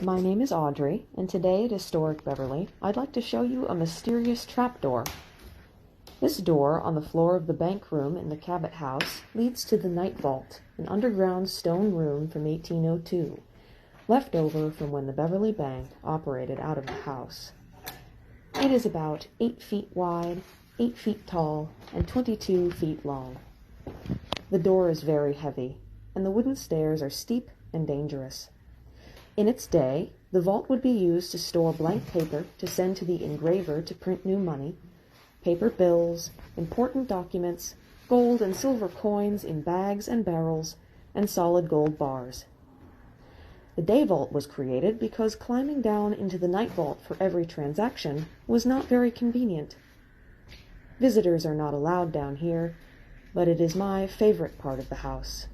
My name is Audrey, and today at Historic Beverly, I'd like to show you a mysterious trapdoor. This door on the floor of the bank room in the Cabot House leads to the night vault, an underground stone room from 1802, left over from when the Beverly Bank operated out of the house. It is about 8 feet wide, 8 feet tall, and 22 feet long. The door is very heavy, and the wooden stairs are steep and dangerous. In its day, the vault would be used to store blank paper to send to the engraver to print new money, paper bills, important documents, gold and silver coins in bags and barrels, and solid gold bars. The day vault was created because climbing down into the night vault for every transaction was not very convenient. Visitors are not allowed down here, but it is my favorite part of the house.